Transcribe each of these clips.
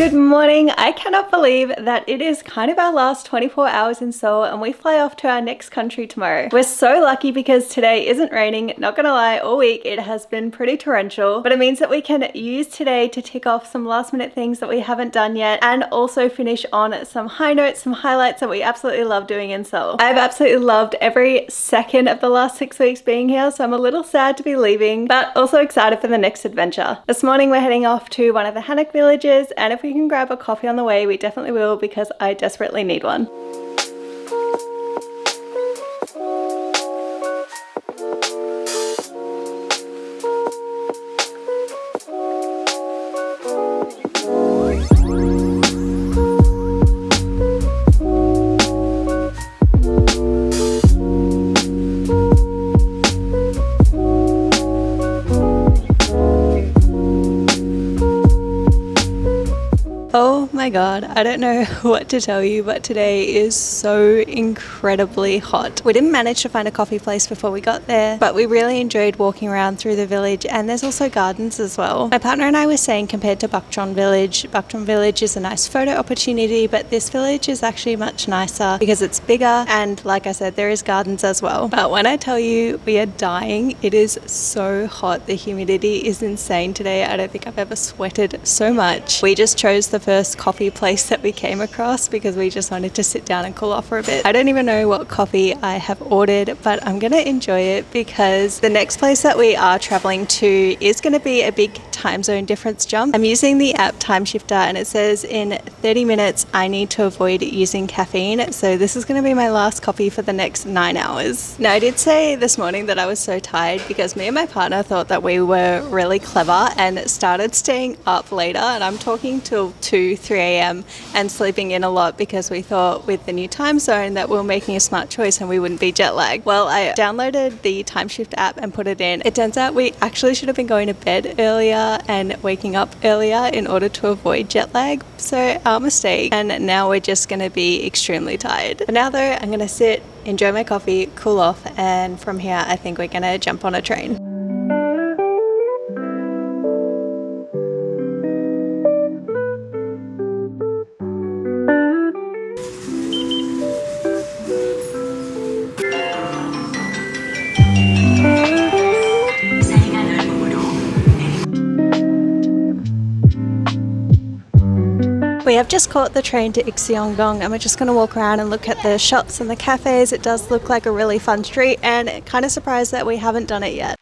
Good morning. I cannot believe that it is kind of our last 24 hours in Seoul and we fly off to our next country tomorrow. We're so lucky because today isn't raining. Not gonna lie, all week it has been pretty torrential, but it means that we can use today to tick off some last minute things that we haven't done yet and also finish on some high notes, some highlights that we absolutely love doing in Seoul. I've absolutely loved every second of the last 6 weeks being here, so I'm a little sad to be leaving, but also excited for the next adventure. This morning we're heading off to one of the hanok villages, and if we can grab a coffee on the way, we definitely will because I desperately need one. Oh my god, I don't know what to tell you, but today is so incredibly hot. We didn't manage to find a coffee place before we got there, but we really enjoyed walking around through the village, and there's also gardens as well. My partner and I were saying compared to Bukchon Village is a nice photo opportunity, but this village is actually much nicer because it's bigger, and like I said, there is gardens as well. But when I tell you we are dying, it is so hot. The humidity is insane today. I don't think I've ever sweated so much. We just chose the first coffee place that we came across because we just wanted to sit down and cool off for a bit. I don't even know what coffee I have ordered, but I'm gonna enjoy it because the next place that we are traveling to is gonna be a big time zone difference jump. I'm using the app Time Shifter and it says in 30 minutes I need to avoid using caffeine, so this is gonna be my last coffee for the next 9 hours. Now I did say this morning that I was so tired because me and my partner thought that we were really clever and started staying up later, and I'm talking till 2-3 a.m. and sleeping in a lot because we thought with the new time zone that we were making a smart choice and we wouldn't be jet lagged. Well, I downloaded the Time Shift app and put it in. It turns out we actually should have been going to bed earlier and waking up earlier in order to avoid jet lag, so our mistake, and now we're just going to be extremely tired. But now though, I'm going to sit, enjoy my coffee, cool off, and from here I think we're going to jump on a train. We have just caught the train to Ikseon-dong and we're just going to walk around and look at the shops and the cafes. It does look like a really fun street, and kind of surprised that we haven't done it yet.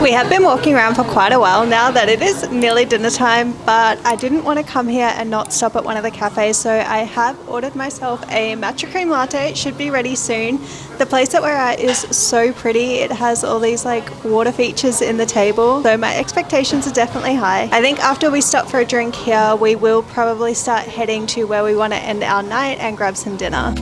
We have been walking around for quite a while now that it is nearly dinner time, but I didn't want to come here and not stop at one of the cafes, so I have ordered myself a matcha cream latte. It should be ready soon. The place that we're at is so pretty. It has all these like water features in the table, so my expectations are definitely high. I think after we stop for a drink here, we will probably start heading to where we want to end our night and grab some dinner.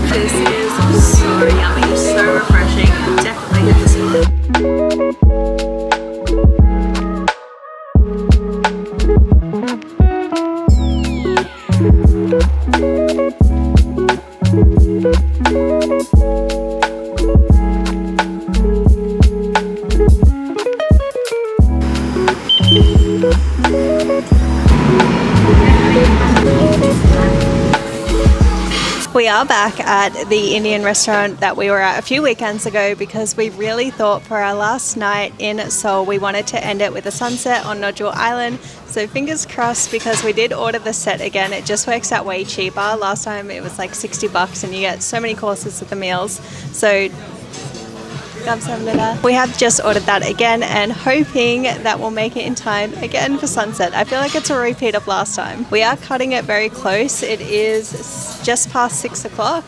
This is so yummy, so refreshing. Definitely hit the spot. We are back at the Indian restaurant that we were at a few weekends ago because we really thought for our last night in Seoul we wanted to end it with a sunset on Noduel Island. So fingers crossed, because we did order the set again. It just works out way cheaper. Last time it was like $60 and you get so many courses with the meals. So we have just ordered that again and hoping that we'll make it in time again for sunset. I feel like it's a repeat of last time. We are cutting it very close. It is just past 6 o'clock.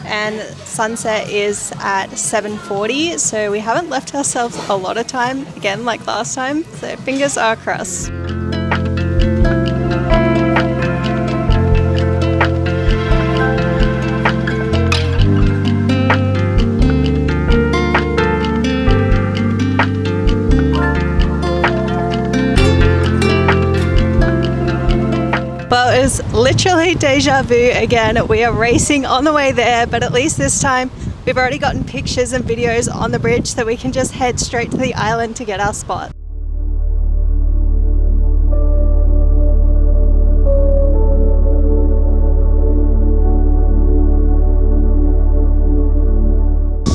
and sunset is at 7:40, so we haven't left ourselves a lot of time, again like last time, so fingers are crossed. Well, it was literally deja vu again. We are racing on the way there, but at least this time we've already gotten pictures and videos on the bridge, so we can just head straight to the island to get our spot.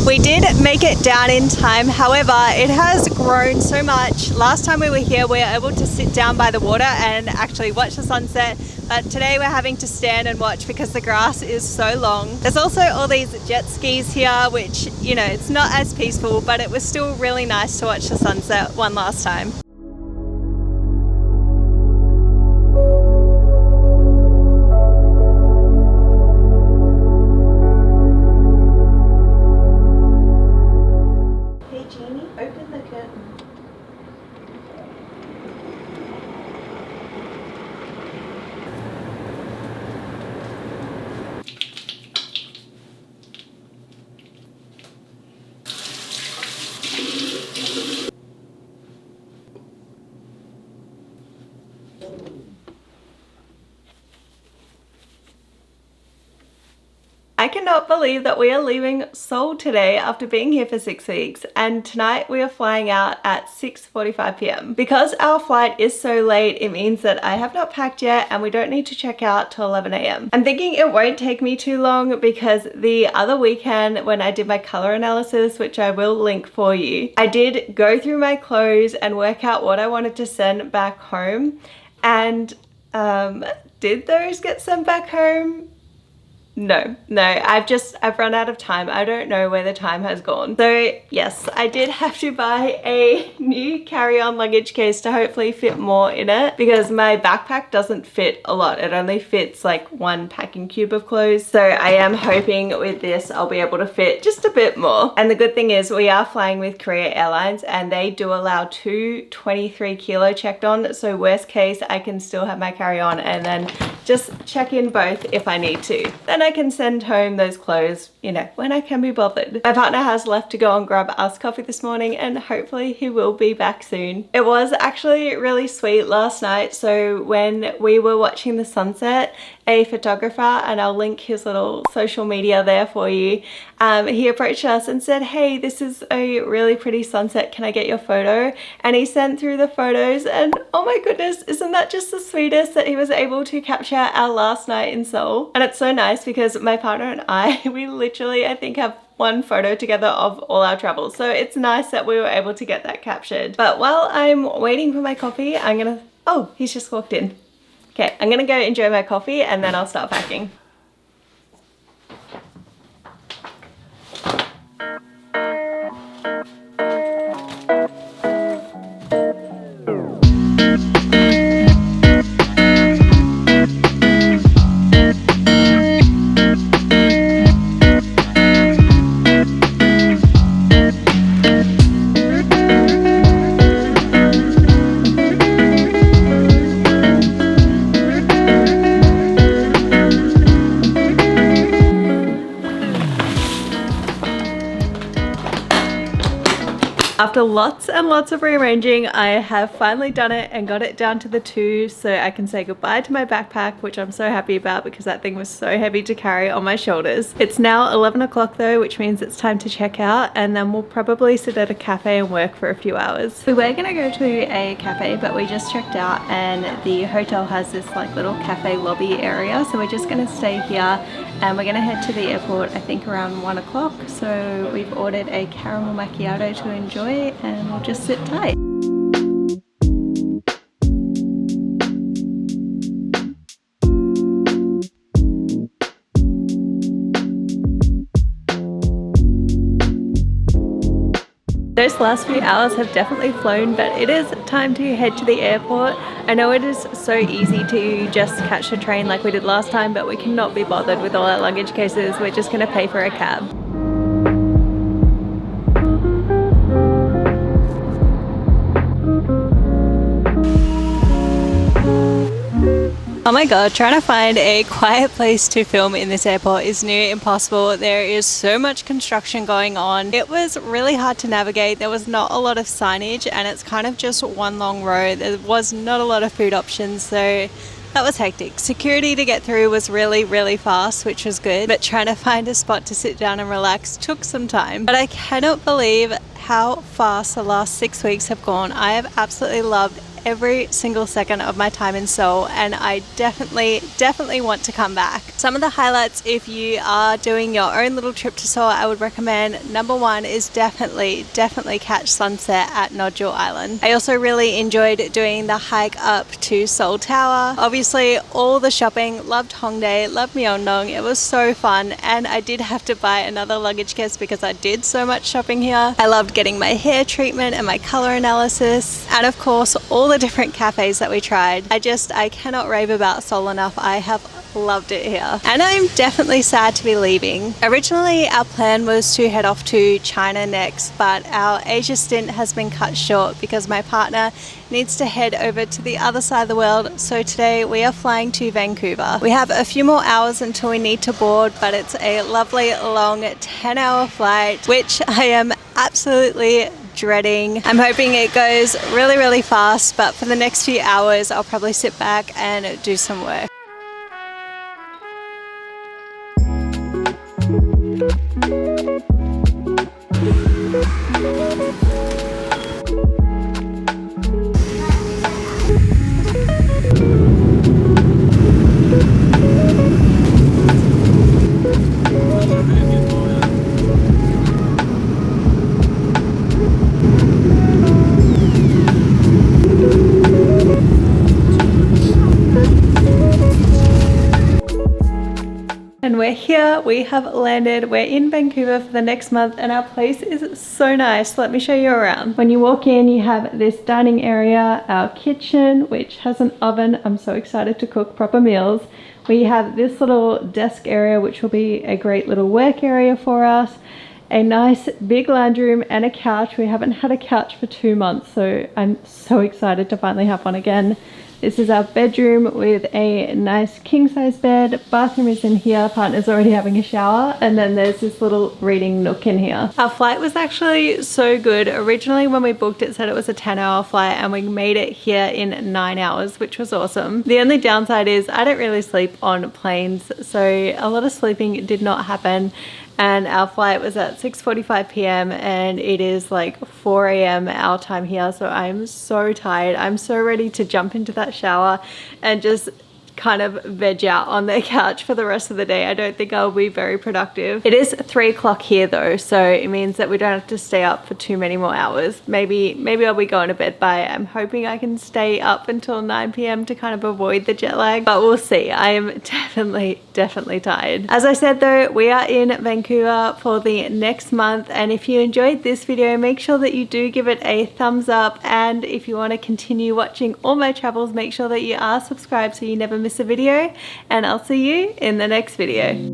We did make it down in time, however, it has grown so much. Last time we were here, we were able to sit down by the water and actually watch the sunset, but today we're having to stand and watch because the grass is so long. There's also all these jet skis here, which, you know, it's not as peaceful, but it was still really nice to watch the sunset one last time. Open the curtain. I cannot believe that we are leaving Seoul today after being here for 6 weeks, and tonight we are flying out at 6:45 p.m. Because our flight is so late, it means that I have not packed yet and we don't need to check out till 11 a.m. I'm thinking it won't take me too long because the other weekend when I did my color analysis, which I will link for you, I did go through my clothes and work out what I wanted to send back home, and did those get sent back home? No, I've run out of time. I don't know where the time has gone. So yes, I did have to buy a new carry-on luggage case to hopefully fit more in it because my backpack doesn't fit a lot. It only fits like one packing cube of clothes. So I am hoping with this I'll be able to fit just a bit more. And the good thing is we are flying with Korea Airlines and they do allow two 23 kilo checked on. So worst case, I can still have my carry-on and then just check in both if I need to. Then I can send home those clothes, you know, when I can be bothered. My partner has left to go and grab us coffee this morning and hopefully he will be back soon. It was actually really sweet last night. So when we were watching the sunset, a photographer, and I'll link his little social media there for you, he approached us and said, hey, this is a really pretty sunset, can I get your photo? And he sent through the photos and oh my goodness, isn't that just the sweetest that he was able to capture our last night in Seoul? And it's so nice because my partner and I, we literally, I think, have one photo together of all our travels. So it's nice that we were able to get that captured. But while I'm waiting for my coffee, I'm gonna, oh, he's just walked in. Okay, I'm gonna go enjoy my coffee and then I'll start packing. After lots and lots of rearranging, I have finally done it and got it down to the 2 so I can say goodbye to my backpack, which I'm so happy about because that thing was so heavy to carry on my shoulders. It's now 11 o'clock though, which means it's time to check out, and then we'll probably sit at a cafe and work for a few hours. We were gonna go to a cafe, but we just checked out and the hotel has this like little cafe lobby area, so we're just gonna stay here and we're gonna head to the airport I think around 1 o'clock. So we've ordered a caramel macchiato to enjoy and we'll just sit tight. Those last few hours have definitely flown, but it is time to head to the airport. I know it is so easy to just catch the train like we did last time, but we cannot be bothered with all our luggage cases. We're just going to pay for a cab. Oh my god, trying to find a quiet place to film in this airport is near impossible. There is so much construction going on. It was really hard to navigate. There was not a lot of signage and it's kind of just one long row. There was not a lot of food options, so that was hectic. Security to get through was really fast, which was good, but trying to find a spot to sit down and relax took some time. But I cannot believe how fast the last 6 weeks have gone. I have absolutely loved every single second of my time in Seoul, and I definitely want to come back. Some of the highlights if you are doing your own little trip to Seoul, I would recommend number one is definitely catch sunset at Noduel Island. I also really enjoyed doing the hike up to Seoul Tower. Obviously all the shopping, loved Hongdae, loved Myeongdong. It was so fun, and I did have to buy another luggage case because I did so much shopping here. I loved getting my hair treatment and my color analysis, and of course all the different cafes that we tried. I cannot rave about Seoul enough. I have loved it here, and I'm definitely sad to be leaving. Originally our plan was to head off to China next, but our Asia stint has been cut short because my partner needs to head over to the other side of the world. So today we are flying to Vancouver. We have a few more hours until we need to board, but it's a lovely long 10-hour flight, which I am absolutely dreading. I'm hoping it goes really fast, but for the next few hours I'll probably sit back and do some work. And we're here, we have landed, we're in Vancouver for the next month, and our place is so nice. Let me show you around. When you walk in, you have this dining area, our kitchen, which has an oven. I'm so excited to cook proper meals. We have this little desk area, which will be a great little work area for us. A nice big lounge room and a couch. We haven't had a couch for 2 months, so I'm so excited to finally have one again. This is our bedroom with a nice king-size bed. Bathroom is in here. Partner's already having a shower. And then there's this little reading nook in here. Our flight was actually so good. Originally when we booked it said it was a 10-hour flight, and we made it here in 9 hours, which was awesome. The only downside is I don't really sleep on planes, so a lot of sleeping did not happen. And our flight was at 6:45 p.m. and it is like 4 a.m. our time here, so I'm so tired. I'm so ready to jump into that shower and just kind of veg out on the couch for the rest of the day. I don't think I'll be very productive. It is 3 o'clock here though, so it means that we don't have to stay up for too many more hours. Maybe I'll be going to bed by, I'm hoping I can stay up until 9 p.m. to kind of avoid the jet lag, but we'll see. I am definitely tired. As I said though, we are in Vancouver for the next month, and if you enjoyed this video, make sure that you do give it a thumbs up, and if you want to continue watching all my travels, make sure that you are subscribed so you never miss a video, and I'll see you in the next video.